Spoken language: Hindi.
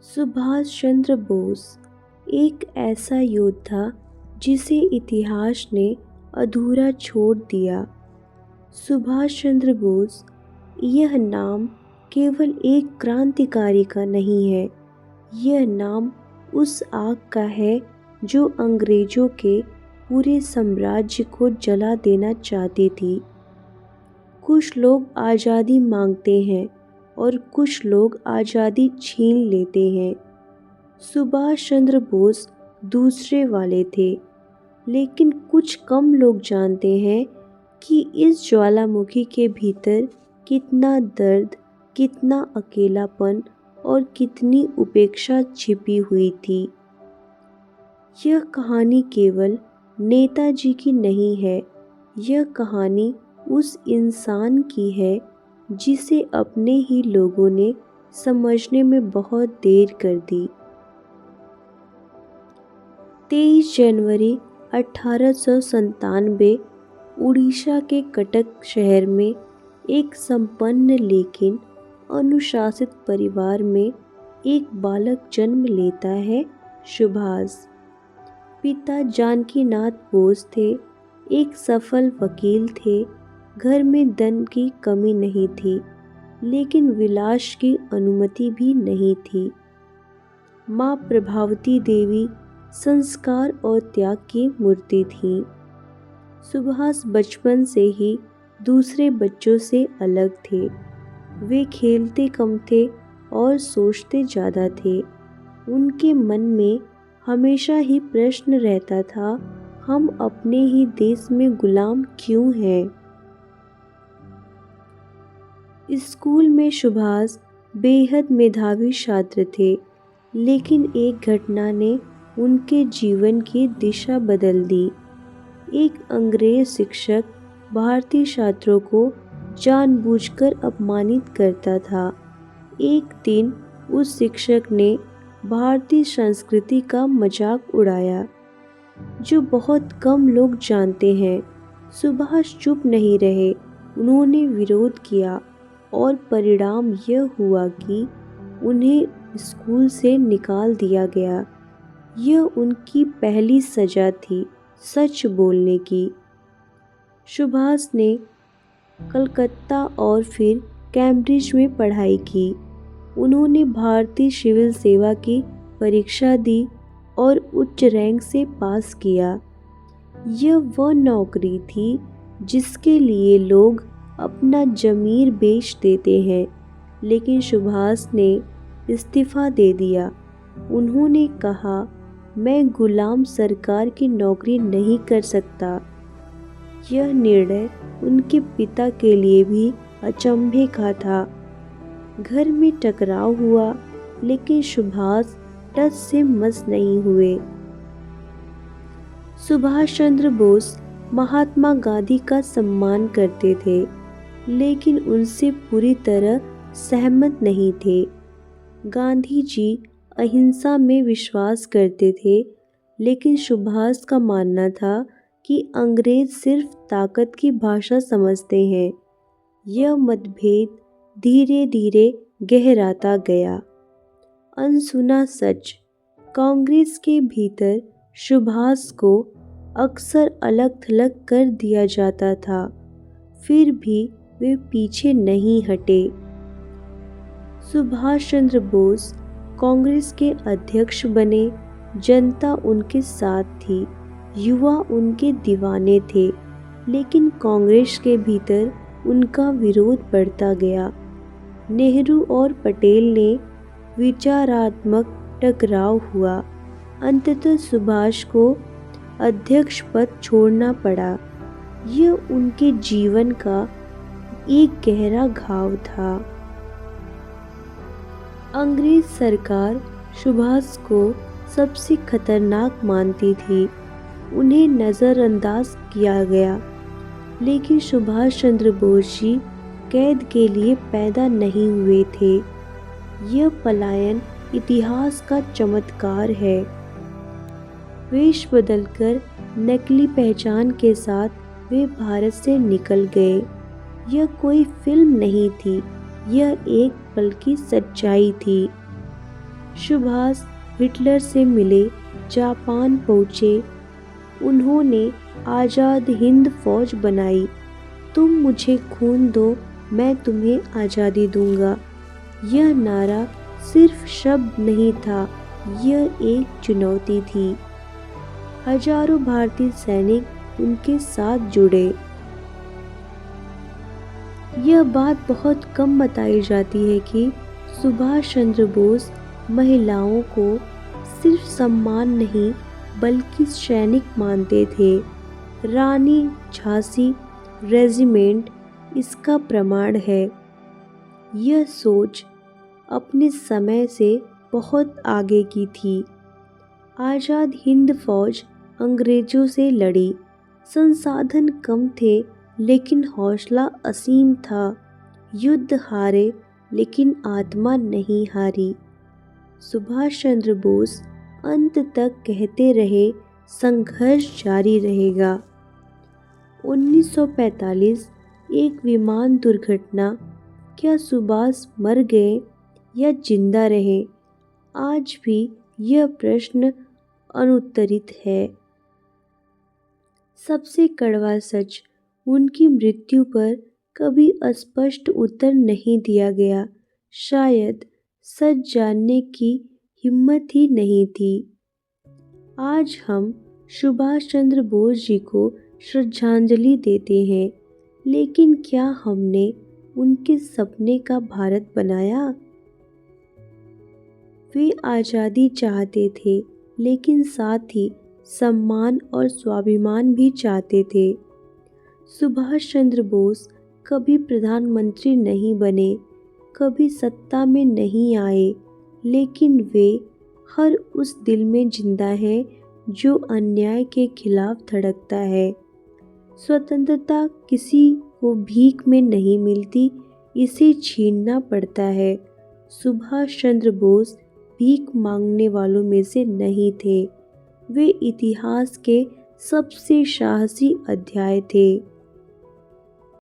सुभाष चंद्र बोस एक ऐसा योद्धा जिसे इतिहास ने अधूरा छोड़ दिया। सुभाष चंद्र बोस यह नाम केवल एक क्रांतिकारी का नहीं है, यह नाम उस आग का है जो अंग्रेजों के पूरे साम्राज्य को जला देना चाहती थी। कुछ लोग आज़ादी मांगते हैं और कुछ लोग आज़ादी छीन लेते हैं। सुभाष चंद्र बोस दूसरे वाले थे, लेकिन कुछ कम लोग जानते हैं कि इस ज्वालामुखी के भीतर कितना दर्द, कितना अकेलापन और कितनी उपेक्षा छिपी हुई थी। यह कहानी केवल नेताजी की नहीं है, यह कहानी उस इंसान की है जिसे अपने ही लोगों ने समझने में बहुत देर कर दी। 23 जनवरी 1897 उड़ीसा के कटक शहर में एक संपन्न लेकिन अनुशासित परिवार में एक बालक जन्म लेता है, सुभाष। पिता जानकीनाथ बोस थे, एक सफल वकील थे। घर में धन की कमी नहीं थी, लेकिन विलास की अनुमति भी नहीं थी। माँ प्रभावती देवी संस्कार और त्याग की मूर्ति थी। सुभाष बचपन से ही दूसरे बच्चों से अलग थे। वे खेलते कम थे और सोचते ज़्यादा थे। उनके मन में हमेशा ही प्रश्न रहता था, हम अपने ही देश में गुलाम क्यों हैं। स्कूल में सुभाष बेहद मेधावी छात्र थे, लेकिन एक घटना ने उनके जीवन की दिशा बदल दी। एक अंग्रेज शिक्षक भारतीय छात्रों को जानबूझकर अपमानित करता था। एक दिन उस शिक्षक ने भारतीय संस्कृति का मजाक उड़ाया, जो बहुत कम लोग जानते हैं। सुभाष चुप नहीं रहे, उन्होंने विरोध किया और परिणाम यह हुआ कि उन्हें स्कूल से निकाल दिया गया। यह उनकी पहली सजा थी सच बोलने की। सुभाष ने कलकत्ता और फिर कैम्ब्रिज में पढ़ाई की। उन्होंने भारतीय सिविल सेवा की परीक्षा दी और उच्च रैंक से पास किया। यह वह नौकरी थी जिसके लिए लोग अपना ज़मीर बेच देते हैं, लेकिन सुभाष ने इस्तीफ़ा दे दिया। उन्होंने कहा, मैं गुलाम सरकार की नौकरी नहीं कर सकता। यह निर्णय उनके पिता के लिए भी अचंभे का था। घर में टकराव हुआ, लेकिन सुभाष टस से मस नहीं हुए। सुभाष चंद्र बोस महात्मा गांधी का सम्मान करते थे, लेकिन उनसे पूरी तरह सहमत नहीं थे। गांधी जी अहिंसा में विश्वास करते थे, लेकिन सुभाष का मानना था कि अंग्रेज सिर्फ ताकत की भाषा समझते हैं। यह मतभेद धीरे धीरे गहराता गया। अनसुना सच, कांग्रेस के भीतर सुभाष को अक्सर अलग थलग कर दिया जाता था, फिर भी वे पीछे नहीं हटे। सुभाष चंद्र बोस कांग्रेस के अध्यक्ष बने। जनता उनके साथ थी, युवा उनके दीवाने थे, लेकिन कांग्रेस के भीतर उनका विरोध बढ़ता गया। नेहरू और पटेल ने विचारात्मक टकराव हुआ। अंततः सुभाष को अध्यक्ष पद छोड़ना पड़ा। यह उनके जीवन का एक गहरा घाव था। अंग्रेज सरकार सुभाष को सबसे खतरनाक मानती थी। उन्हें नज़रअंदाज किया गया, लेकिन सुभाष चंद्र बोस जी कैद के लिए पैदा नहीं हुए थे। यह पलायन इतिहास का चमत्कार है। वेश बदलकर नकली पहचान के साथ वे भारत से निकल गए। यह कोई फिल्म नहीं थी, यह एक पल की सच्चाई थी। सुभाष हिटलर से मिले, जापान पहुँचे। उन्होंने आज़ाद हिंद फौज बनाई। तुम मुझे खून दो, मैं तुम्हें आज़ादी दूंगा। यह नारा सिर्फ शब्द नहीं था, यह एक चुनौती थी। हजारों भारतीय सैनिक उनके साथ जुड़े। यह बात बहुत कम बताई जाती है कि सुभाष चंद्र बोस महिलाओं को सिर्फ सम्मान नहीं बल्कि सैनिक मानते थे। रानी झांसी रेजिमेंट इसका प्रमाण है। यह सोच अपने समय से बहुत आगे की थी। आज़ाद हिंद फौज अंग्रेजों से लड़ी। संसाधन कम थे लेकिन हौसला असीम था। युद्ध हारे लेकिन आत्मा नहीं हारी। सुभाष चंद्र बोस अंत तक कहते रहे, संघर्ष जारी रहेगा। 1945 एक विमान दुर्घटना। क्या सुभाष मर गए या जिंदा रहे? आज भी यह प्रश्न अनुत्तरित है। सबसे कड़वा सच, उनकी मृत्यु पर कभी स्पष्ट उत्तर नहीं दिया गया। शायद सच जानने की हिम्मत ही नहीं थी। आज हम सुभाष चंद्र बोस जी को श्रद्धांजलि देते हैं, लेकिन क्या हमने उनके सपने का भारत बनाया? वे आज़ादी चाहते थे लेकिन साथ ही सम्मान और स्वाभिमान भी चाहते थे। सुभाष चंद्र बोस कभी प्रधानमंत्री नहीं बने, कभी सत्ता में नहीं आए, लेकिन वे हर उस दिल में जिंदा है जो अन्याय के खिलाफ धड़कता है। स्वतंत्रता किसी को भीख में नहीं मिलती, इसे छीनना पड़ता है। सुभाष चंद्र बोस भीख मांगने वालों में से नहीं थे। वे इतिहास के सबसे साहसी अध्याय थे।